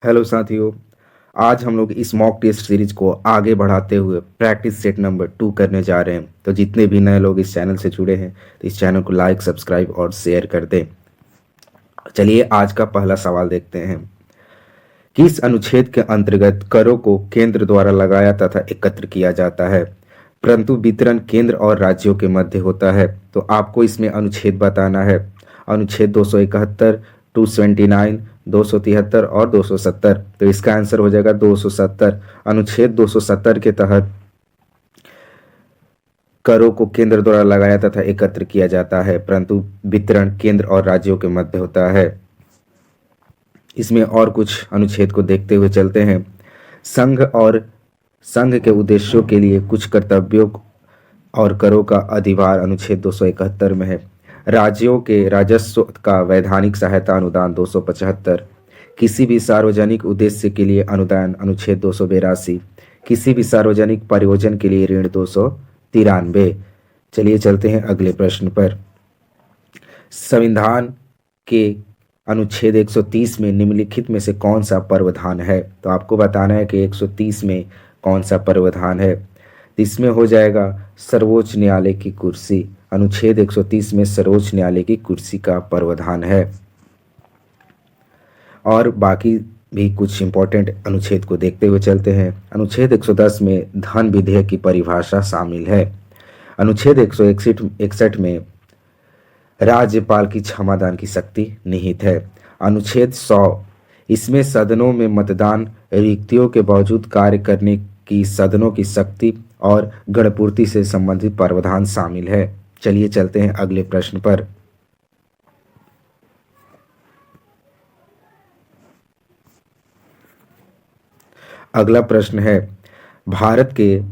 Hello साथियों। आज हम लोग इस मॉक टेस्ट सीरीज को आगे बढ़ाते हुए प्रैक्टिस सेट नंबर 2 करने जा रहे हैं। तो जितने भी नए लोग इस चैनल से जुड़े हैं तो इस चैनल को लाइक, सब्सक्राइब और शेयर कर दें। चलिए आज का पहला सवाल देखते हैं। किस अनुच्छेद के अंतर्गत करों को केंद्र द्वारा लगाया तथा एकत्र किया जाता है, परंतु वितरण केंद्र और राज्यों के मध्य होता है? तो आपको इसमें अनुच्छेद बताना है। अनुच्छेद 271, 279, 273 और 270। तो इसका आंसर हो जाएगा 270। अनुच्छेद 270 के तहत करों को केंद्र द्वारा लगाया तथा एकत्र किया जाता है, परंतु वितरण केंद्र और राज्यों के मध्य होता है। इसमें और कुछ अनुच्छेद को देखते हुए चलते हैं। संघ के उद्देश्यों के लिए कुछ कर्तव्यों और करों का अधिभार अनुच्छेद 271 में है। राज्यों के राजस्व का वैधानिक सहायता अनुदान 275। किसी भी सार्वजनिक उद्देश्य के लिए अनुदान अनुच्छेद 282। किसी भी सार्वजनिक प्रयोजन के लिए ऋण 293। चलिए चलते हैं अगले प्रश्न पर। संविधान के अनुच्छेद 130 में निम्नलिखित में से कौन सा प्रावधान है? तो आपको बताना है कि 130 में कौन सा प्रावधान है। इसमें हो जाएगा सर्वोच्च न्यायालय की कुर्सी। अनुच्छेद 130 में सर्वोच्च न्यायालय की कुर्सी का प्रावधान है। और बाकी भी कुछ इंपॉर्टेंट अनुच्छेद को देखते हुए चलते हैं। अनुच्छेद 110 में धन विधेयक की परिभाषा शामिल है। अनुच्छेद 161 में राज्यपाल की क्षमादान की शक्ति निहित है। अनुच्छेद 100, इसमें सदनों में मतदान रिक्तियों के बावजूद कार्य करने की सदनों की शक्ति और गणपूर्ति से संबंधित प्रावधान शामिल है। चलिए चलते हैं अगले प्रश्न पर। अगला प्रश्न है, भारत के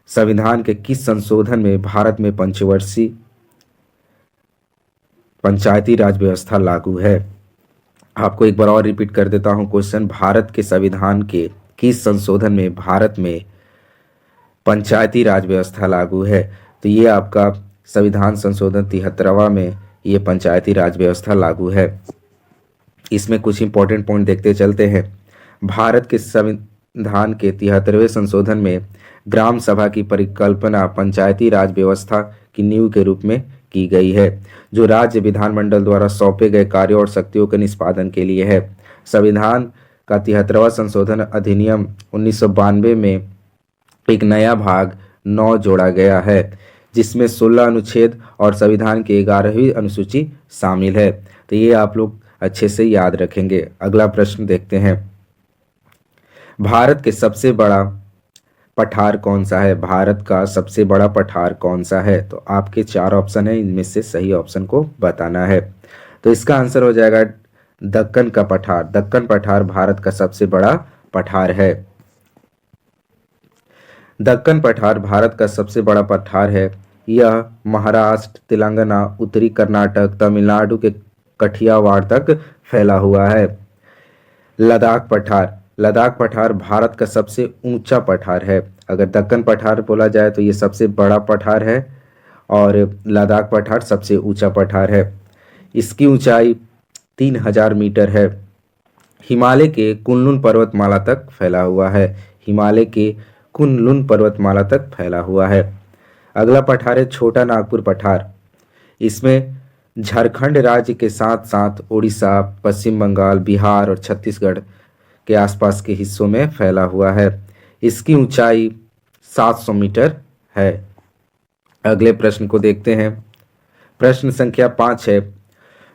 संविधान के किस संशोधन में भारत में पंचवर्षीय पंचायती राज व्यवस्था लागू है? आपको एक बार और रिपीट कर देता हूं क्वेश्चन। भारत के संविधान के किस संशोधन में भारत में पंचायती राज व्यवस्था लागू है? तो ये आपका संविधान संशोधन 73वां में ये पंचायती राज व्यवस्था लागू है। इसमें कुछ इंपॉर्टेंट पॉइंट देखते चलते हैं। भारत के संविधान के 73वें संशोधन में ग्राम सभा की परिकल्पना पंचायती राज व्यवस्था की नींव के रूप में की गई है, जो राज्य विधानमंडल द्वारा सौंपे गए कार्यों और शक्तियों के निष्पादन के लिए है। संविधान का 73वां संशोधन अधिनियम 1992 में एक नया भाग 9 जोड़ा गया है, जिसमें 16 अनुच्छेद और संविधान की 11वीं अनुसूची शामिल है। तो ये आप लोग अच्छे से याद रखेंगे। अगला प्रश्न देखते हैं। भारत के सबसे बड़ा पठार कौन सा है? भारत का सबसे बड़ा पठार कौन सा है? तो आपके 4 ऑप्शन है, इनमें से सही ऑप्शन को बताना है। तो इसका आंसर हो जाएगा दक्कन का पठार। दक्कन पठार भारत का सबसे बड़ा पठार है। दक्कन पठार भारत का सबसे बड़ा पठार है। यह महाराष्ट्र, तेलंगाना, उत्तरी कर्नाटक, तमिलनाडु के कठियावाड़ तक फैला हुआ है। लद्दाख पठार, लद्दाख पठार भारत का सबसे ऊंचा पठार है। अगर दक्कन पठार बोला जाए तो ये सबसे बड़ा पठार है और लद्दाख पठार सबसे ऊंचा पठार है। इसकी ऊंचाई 3000 मीटर है। हिमालय के कुनलुन पर्वतमाला तक फैला हुआ है। हिमालय के कुनलुन पर्वतमाला तक फैला हुआ है। अगला पठार है छोटा नागपुर पठार। इसमें झारखंड राज्य के साथ साथ उड़ीसा, पश्चिम बंगाल, बिहार और छत्तीसगढ़ के आसपास के हिस्सों में फैला हुआ है। इसकी ऊंचाई 700 मीटर है। अगले प्रश्न को देखते हैं। प्रश्न संख्या 5 है,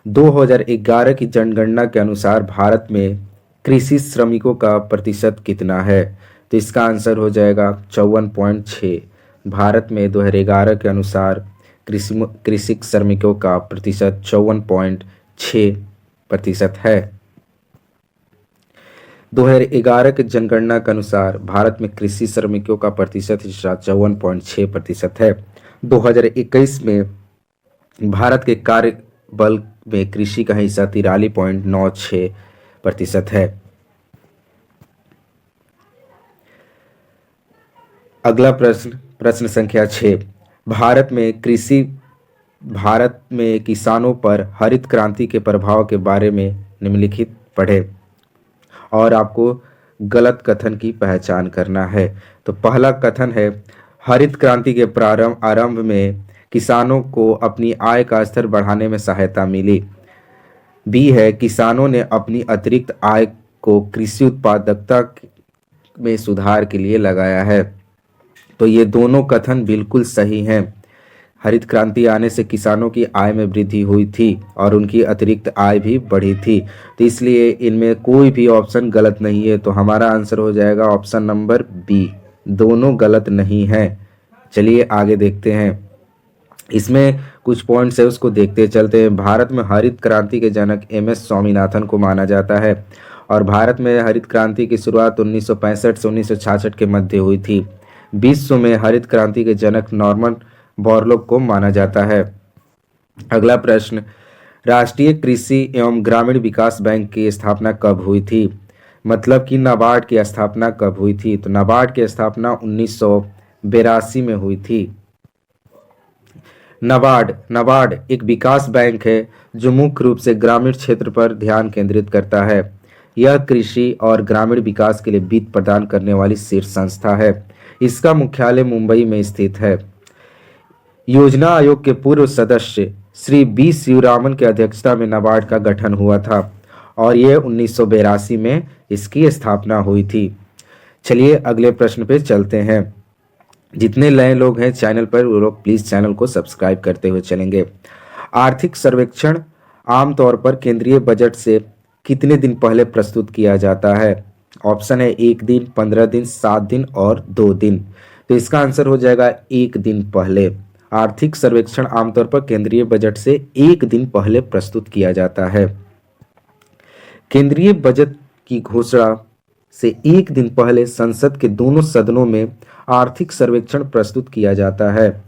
2011 की जनगणना के अनुसार भारत में कृषि श्रमिकों का प्रतिशत कितना है? तो इसका आंसर हो जाएगा 54.6। भारत में 2011 के अनुसार कृषि श्रमिकों का प्रतिशत 54.6% है। 2011 की जनगणना के अनुसार भारत में कृषि श्रमिकों का प्रतिशत हिस्सा 54.6% है। 2021 में भारत के कार्य बल में कृषि का हिस्सा 43.96% है। अगला प्रश्न, प्रश्न संख्या 6, भारत में किसानों पर हरित क्रांति के प्रभाव के बारे में निम्नलिखित पढ़े। और आपको गलत कथन की पहचान करना है। तो पहला कथन है, हरित क्रांति के आरंभ में किसानों को अपनी आय का स्तर बढ़ाने में सहायता मिली। बी है, किसानों ने अपनी अतिरिक्त आय को कृषि उत्पादकता में सुधार के लिए लगाया है। तो ये दोनों कथन बिल्कुल सही हैं। हरित क्रांति आने से किसानों की आय में वृद्धि हुई थी और उनकी अतिरिक्त आय भी बढ़ी थी। तो इसलिए इनमें कोई भी ऑप्शन गलत नहीं है। तो हमारा आंसर हो जाएगा ऑप्शन नंबर बी, दोनों गलत नहीं है। चलिए आगे देखते हैं, इसमें कुछ पॉइंट्स है उसको देखते चलते हैं। भारत में हरित क्रांति के जनक एम.एस. स्वामीनाथन को माना जाता है और भारत में हरित क्रांति की शुरुआत 1965 से 1966 के मध्य हुई थी। विश्व में हरित क्रांति के जनक नॉर्मन बोरलॉग को माना जाता है। अगला प्रश्न, राष्ट्रीय कृषि एवं ग्रामीण विकास बैंक की स्थापना कब हुई थी? मतलब कि नाबार्ड की स्थापना कब हुई थी? तो नाबार्ड की स्थापना 1982 में हुई थी। नाबार्ड एक विकास बैंक है जो मुख्य रूप से ग्रामीण क्षेत्र पर ध्यान केंद्रित करता है। यह कृषि और ग्रामीण विकास के लिए वित्त प्रदान करने वाली शीर्ष संस्था है। इसका मुख्यालय मुंबई में स्थित है। योजना आयोग के पूर्व सदस्य श्री बी शिवरामन की अध्यक्षता में नाबार्ड का गठन हुआ था और यह 1982 में इसकी स्थापना हुई थी। चलिए अगले प्रश्न पे चलते हैं। जितने नए लोग हैं चैनल पर वो लोग प्लीज चैनल को सब्सक्राइब करते हुए चलेंगे। आर्थिक सर्वेक्षण आमतौर पर केंद्रीय बजट से कितने दिन पहले प्रस्तुत किया जाता है? ऑप्शन है 1 दिन, 15 दिन, 7 दिन और 2 दिन। तो इसका आंसर हो जाएगा 1 दिन पहले। आर्थिक सर्वेक्षण आमतौर पर केंद्रीय बजट से 1 दिन पहले प्रस्तुत किया जाता है। केंद्रीय बजट की घोषणा से 1 दिन पहले संसद के दोनों सदनों में आर्थिक सर्वेक्षण प्रस्तुत किया जाता है।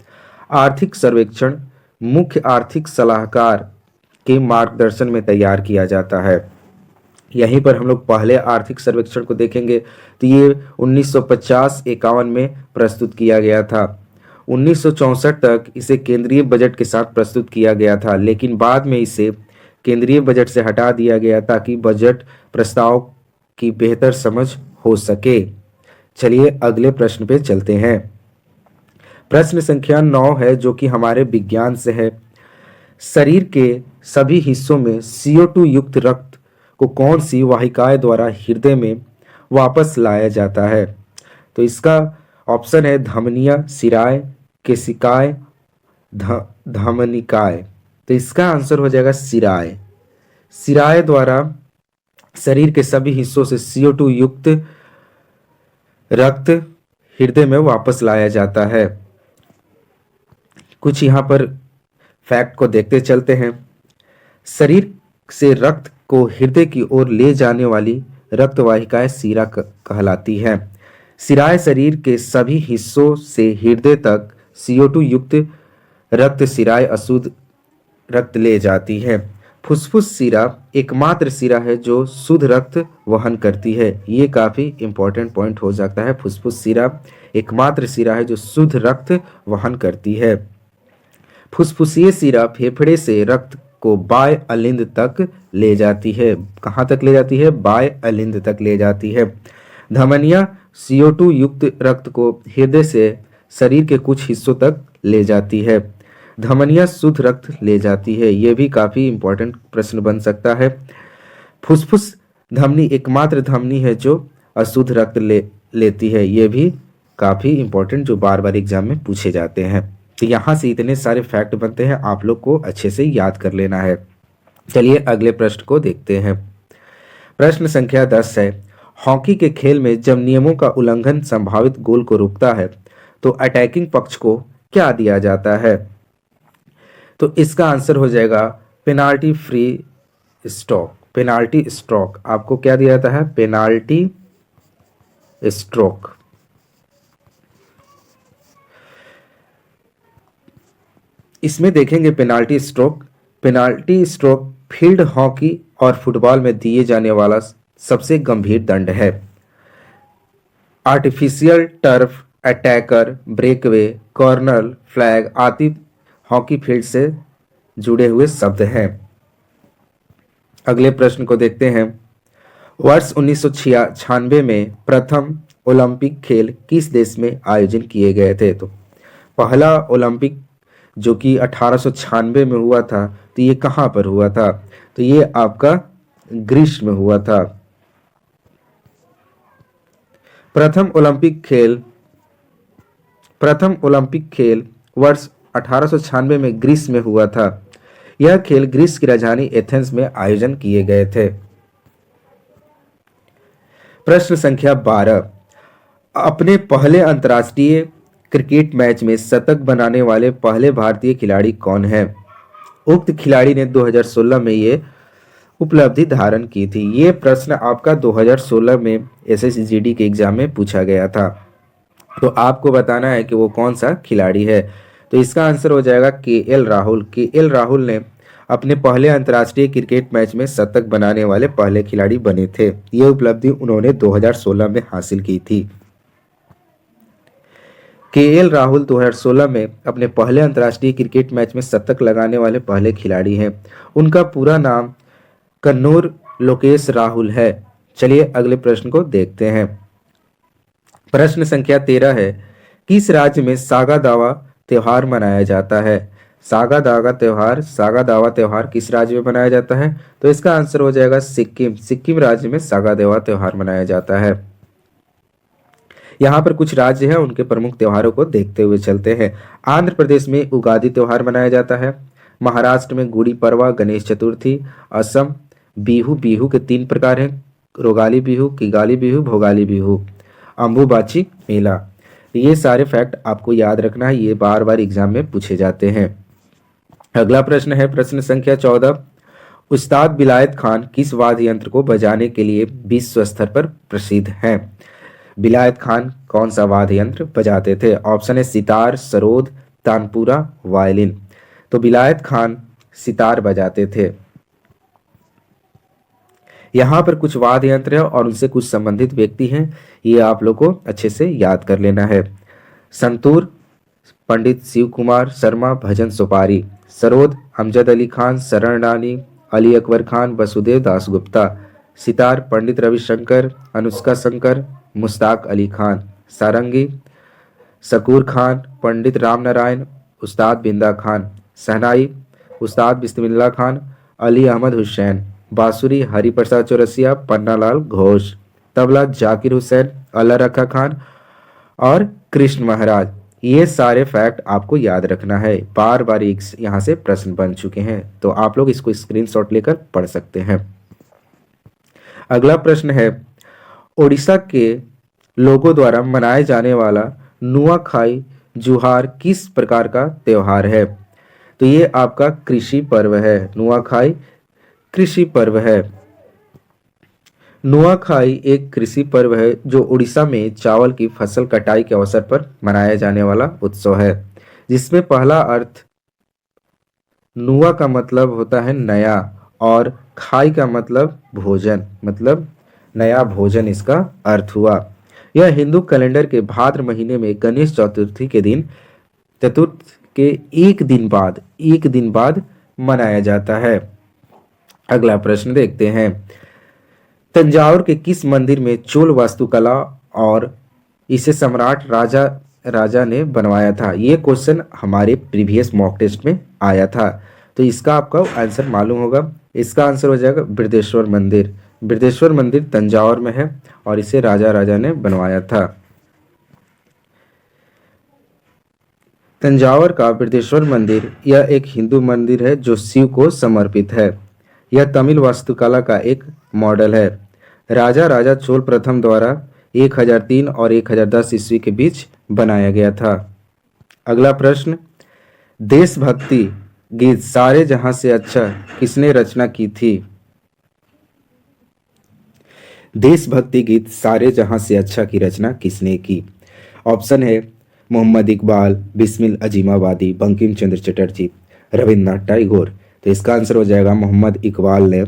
आर्थिक सर्वेक्षण मुख्य आर्थिक सलाहकार के मार्गदर्शन में तैयार किया जाता है। यहीं पर हम लोग पहले आर्थिक सर्वेक्षण को देखेंगे तो ये 1950-51 में प्रस्तुत किया गया था। 1964 तक इसे केंद्रीय बजट के साथ प्रस्तुत किया गया था, लेकिन बाद में इसे केंद्रीय बजट से हटा दिया गया ताकि बजट प्रस्ताव की बेहतर समझ हो सके। चलिए अगले प्रश्न पे चलते हैं। प्रश्न संख्या 9 है जो कि हमारे विज्ञान से है। शरीर के सभी हिस्सों में CO2 युक्त रक्त को कौन सी वाहिकाएं द्वारा हृदय में वापस लाया जाता है? तो इसका ऑप्शन है धमनियां, शिराएं, केशिकाएं, धमनिकाएं। तो इसका आंसर हो जाएगा शिराएं। शिराएं द्वारा शरीर के सभी हिस्सों से CO2 युक्त रक्त हृदय में वापस लाया जाता है। कुछ यहाँ पर फैक्ट को देखते चलते हैं। शरीर से रक्त को हृदय की ओर ले जाने वाली रक्त वाहिकाएं शिरा कहलाती हैं। शिराएं शरीर के सभी हिस्सों से हृदय तक CO2 युक्त रक्त शिराएं अशुद्ध रक्त ले जाती है। फुसफुस शिरा एकमात्र शिरा है जो शुद्ध रक्त वहन करती है। ये काफी इंपॉर्टेंट पॉइंट हो जाता है। फुसफुस शिरा एकमात्र शिरा है जो शुद्ध रक्त वहन करती है। फुसफुसीय शिरा फेफड़े से रक्त को बाह्य अलिंद तक ले जाती है। कहाँ तक ले जाती है? बाह्य अलिंद तक ले जाती है। धमनियां CO2 युक्त रक्त को हृदय से शरीर के कुछ हिस्सों तक ले जाती है। धमनियां शुद्ध रक्त ले जाती है। यह भी काफी इंपॉर्टेंट प्रश्न बन सकता है। फुसफुस धमनी एकमात्र धमनी है जो अशुद्ध रक्त लेती है। यह भी काफी इंपॉर्टेंट जो बार बार एग्जाम में पूछे जाते हैं। तो यहाँ से इतने सारे फैक्ट बनते हैं, आप लोग को अच्छे से याद कर लेना है। चलिए अगले प्रश्न को देखते हैं। प्रश्न संख्या 10 है। हॉकी के खेल में जब नियमों का उल्लंघन संभावित गोल को रोकता है तो अटैकिंग पक्ष को क्या दिया जाता है? तो इसका आंसर हो जाएगा penalty free stroke. Penalty stroke आपको क्या दिया जाता है? Penalty stroke. इसमें देखेंगे penalty stroke. Penalty stroke field hockey और फुटबॉल में दिए जाने वाला सबसे गंभीर दंड है। Artificial turf, attacker, breakaway, corner, flag आदि हॉकी फील्ड से जुड़े हुए शब्द हैं। अगले प्रश्न को देखते हैं। वर्ष 1996 में प्रथम ओलंपिक खेल किस देश में आयोजन किए गए थे? तो पहला ओलंपिक जो कि 1896 में हुआ था, तो ये कहाँ पर हुआ था? तो ये आपका ग्रीस में हुआ था। प्रथम ओलंपिक खेल वर्ष 1896 में ग्रीस में हुआ था। यह खेल ग्रीस की राजधानी एथेंस में आयोजन किए गए थे। प्रश्न संख्या 12, अपने पहले अंतर्राष्ट्रीय क्रिकेट मैच में शतक बनाने वाले पहले भारतीय खिलाड़ी कौन है? उक्त खिलाड़ी ने 2016 में ये उपलब्धि धारण की थी। ये प्रश्न आपका 2016 में एसएसजीडी के एग्जाम में पूछा गया था, तो आपको बताना है कि वो कौन सा खिलाड़ी है। तो इसका आंसर हो जाएगा केएल राहुल। केएल राहुल ने अपने पहले अंतर्राष्ट्रीय क्रिकेट मैच में शतक बनाने वाले पहले खिलाड़ी बने थे। ये उपलब्धि उन्होंने 2016 में हासिल की थी। केएल राहुल 2016 में अपने पहले अंतर्राष्ट्रीय क्रिकेट मैच में शतक लगाने वाले पहले खिलाड़ी हैं। उनका पूरा नाम कन्नूर लोकेश राहुल है। चलिए अगले प्रश्न को देखते हैं। प्रश्न संख्या 13 है, किस राज्य में सागा दावा त्योहार मनाया जाता है? सागा दावा त्योहार किस राज्य में मनाया जाता है? तो इसका आंसर हो जाएगा सिक्किम। सिक्किम राज्य में सागा दावा त्योहार मनाया जाता है। यहाँ पर कुछ राज्य हैं, उनके प्रमुख त्योहारों को देखते हुए चलते हैं। आंध्र प्रदेश में उगादि त्योहार मनाया जाता है। महाराष्ट्र में गुड़ी पड़वा, गणेश चतुर्थी। असम बिहू। बिहू के 3 प्रकार हैं, रोगाली बिहू, किगाली बिहू, भोगाली बिहू। अम्बुबाची मेला। ये सारे फैक्ट आपको याद रखना है, ये बार बार एग्जाम में पूछे जाते हैं। अगला प्रश्न है प्रश्न संख्या 14, उस्ताद बिलायत खान किस वाद्य यंत्र को बजाने के लिए विश्व स्तर पर प्रसिद्ध हैं? बिलायत खान कौन सा वाद्य यंत्र बजाते थे? ऑप्शन है सितार, सरोद, तानपुरा, वायलिन। तो बिलायत खान सितार बजाते थे। यहाँ पर कुछ वाद्य यंत्र है और उनसे कुछ संबंधित व्यक्ति हैं, ये आप लोग को अच्छे से याद कर लेना है। संतूर पंडित शिव कुमार शर्मा, भजन सुपारी। सरोद अमजद अली खान, शरण रानी, अली अकबर खान, वसुदेव दासगुप्ता। सितार पंडित रविशंकर, अनुष्का शंकर, मुश्ताक अली खान। सारंगी शकूर खान, पंडित राम नारायण, उस्ताद बिंदा खान। शहनाई उस्ताद बिस्मिल्लाह खान, अली अहमद हुसैन। बांसुरी हरिप्रसाद चौरसिया, पन्नालाल घोष। तबला जाकिर हुसैन, अल्लाह रखा खान और कृष्ण महाराज। ये सारे फैक्ट आपको याद रखना है, बार बार यहाँ से प्रश्न बन चुके हैं, तो आप लोग इसको स्क्रीनशॉट लेकर पढ़ सकते हैं। अगला प्रश्न है, ओडिशा के लोगों द्वारा मनाए जाने वाला नुआखाई जुहार किस प्रकार का त्योहार है? तो ये आपका कृषि पर्व है। नुआखाई कृषि पर्व है। नुआखाई एक कृषि पर्व है जो उड़ीसा में चावल की फसल कटाई के अवसर पर मनाया जाने वाला उत्सव है, जिसमें पहला अर्थ नुआ का मतलब होता है नया और खाई का मतलब भोजन, मतलब नया भोजन इसका अर्थ हुआ। यह हिंदू कैलेंडर के भाद्र महीने में गणेश चतुर्थी के दिन एक दिन बाद मनाया जाता है। अगला प्रश्न देखते हैं, तंजावुर के किस मंदिर में चोल वास्तुकला और इसे सम्राट राजा ने बनवाया था? ये क्वेश्चन हमारे प्रीवियस मॉक टेस्ट में आया था, तो इसका आपका आंसर मालूम होगा। इसका आंसर हो जाएगा बृहदेश्वर मंदिर। बृहदेश्वर मंदिर तंजावुर में है और इसे राजा ने बनवाया था। तंजावुर का बृहदेश्वर मंदिर यह एक हिंदू मंदिर है जो शिव को समर्पित है। यह तमिल वास्तुकला का एक मॉडल है। राजा चोल प्रथम द्वारा 1003 और 1010 ईस्वी के बीच बनाया गया था। अगला प्रश्न, देशभक्ति गीत सारे जहां से अच्छा किसने रचना की थी? देशभक्ति गीत सारे जहां से अच्छा की रचना किसने की? ऑप्शन है मोहम्मद इकबाल, बिस्मिल अजीमाबादी, बंकिम चंद्र चटर्जी, रविन्द्रनाथ टैगोर। तो इसका आंसर हो जाएगा मोहम्मद इकबाल ने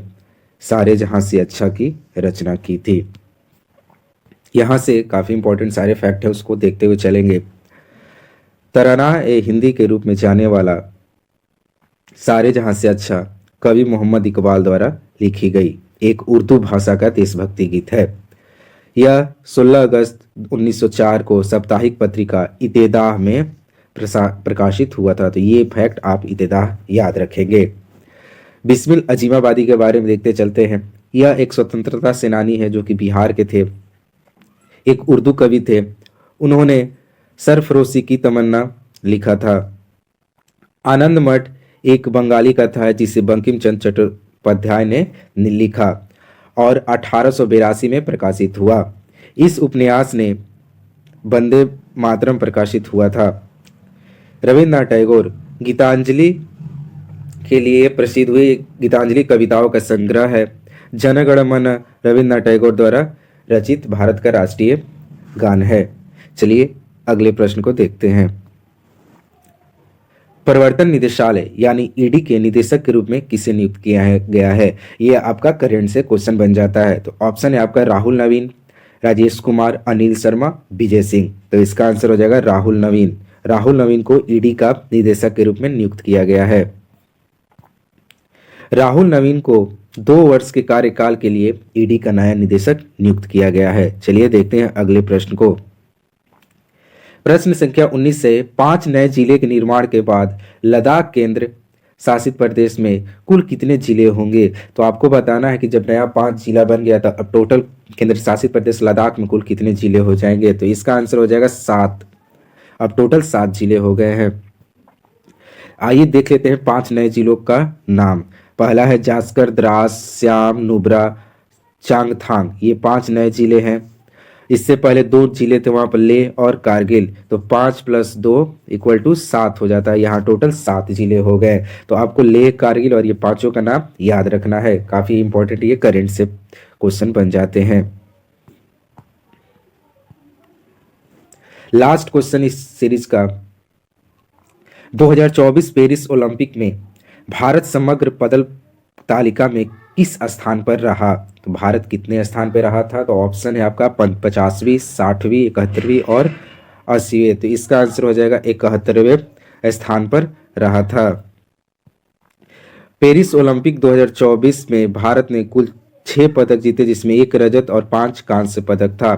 सारे जहां से अच्छा की रचना की थी। यहाँ से काफ़ी इंपॉर्टेंट सारे फैक्ट है, उसको देखते हुए चलेंगे। तराना ए हिंदी के रूप में जाने वाला सारे जहां से अच्छा कवि मोहम्मद इकबाल द्वारा लिखी गई। एक उर्दू भाषा का देशभक्ति गीत है। यह 16 अगस्त 1904 को साप्ताहिक पत्रिका इत्तेदाह में प्रकाशित हुआ था। तो ये फैक्ट आप इत्तेदाह याद रखेंगे। बिस्मिल अजीमाबादी के बारे में देखते चलते हैं। यह एक स्वतंत्रता सेनानी है जो कि बिहार के थे, एक उर्दू कवि थे। उन्होंने सरफरोशी की तमन्ना लिखा था। आनंद मठ एक बंगाली कथा है जिसे बंकिम चंद्र चट्टोपाध्याय ने लिखा और 1882 में प्रकाशित हुआ। इस उपन्यास ने वंदे मातरम प्रकाशित हुआ था। रविन्द्रनाथ टैगोर गीतांजलि के लिए प्रसिद्ध हुई गीतांजलि कविताओं का संग्रह है। जन गण मन रविन्द्रनाथ टैगोर द्वारा रचित भारत का राष्ट्रीय गान है। चलिए अगले प्रश्न को देखते हैं। प्रवर्तन निदेशालय यानी ईडी के निदेशक के रूप में किसे नियुक्त किया गया है? यह आपका करंट से क्वेश्चन बन जाता है। तो ऑप्शन है आपका राहुल नवीन, राजेश कुमार, अनिल शर्मा, विजय सिंह। तो इसका आंसर हो जाएगा राहुल नवीन। राहुल नवीन को ईडी का निदेशक के रूप में नियुक्त किया गया है। राहुल नवीन को 2 वर्ष के कार्यकाल के लिए ईडी का नया निदेशक नियुक्त किया गया है। चलिए देखते हैं अगले प्रश्न को। प्रश्न संख्या 19 से 5 नए जिले के निर्माण के बाद लद्दाख केंद्र शासित प्रदेश में कुल कितने जिले होंगे? तो आपको बताना है कि जब नया 5 जिला बन गया था, अब टोटल केंद्र शासित प्रदेश लद्दाख में कुल कितने जिले हो जाएंगे? तो इसका आंसर हो जाएगा 7। अब टोटल 7 जिले हो गए हैं। आइए देख लेते हैं 5 नए जिलों का नाम। पहला है जास्कर, द्रास, श्याम, नुब्रा, चांगथांग। ये 5 नए जिले हैं। इससे पहले 2 जिले थे वहां पर लेह और कारगिल। तो 5 + 2 = 7 हो जाता है। यहाँ टोटल 7 जिले हो गए। तो आपको लेह, कारगिल और ये 5 का नाम याद रखना है। काफी इंपॉर्टेंट ये करंट से क्वेश्चन बन जाते हैं। लास्ट क्वेश्चन इस सीरीज का। 2024 पेरिस ओलंपिक में भारत समग्र पदक तालिका में किस स्थान पर रहा? तो भारत कितने स्थान पर रहा था? तो ऑप्शन है आपका 50वीं, 60वीं, 71वीं और 80वें। तो इसका आंसर हो जाएगा 71वें स्थान पर रहा था। पेरिस ओलंपिक 2024 में भारत ने कुल 6 पदक जीते, जिसमें 1 रजत और 5 कांस्य पदक था।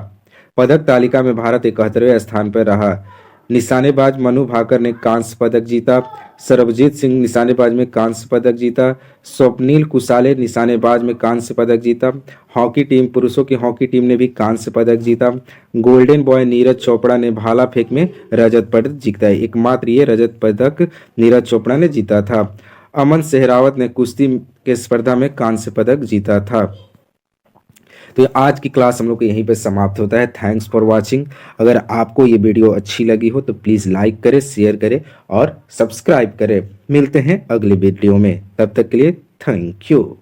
पदक तालिका में भारत 71वें स्थान पर रहा। निशानेबाज मनु भाकर ने कांस्य पदक जीता। सरबजीत सिंह निशानेबाज में कांस्य पदक जीता। स्वप्निल कुसाले निशानेबाज में कांस्य पदक जीता। हॉकी टीम, पुरुषों की हॉकी टीम ने भी कांस्य पदक जीता। गोल्डन बॉय नीरज चोपड़ा ने भाला फेंक में रजत पदक जीता है। एकमात्र ये रजत पदक नीरज चोपड़ा ने जीता था। अमन सहरावत ने कुश्ती के स्पर्धा में कांस्य पदक जीता था। तो आज की क्लास हम लोग को यहीं पे समाप्त होता है। Thanks for watching. अगर आपको ये वीडियो अच्छी लगी हो तो प्लीज़ लाइक करें, शेयर करें और सब्सक्राइब करें। मिलते हैं अगले वीडियो में, तब तक के लिए थैंक यू।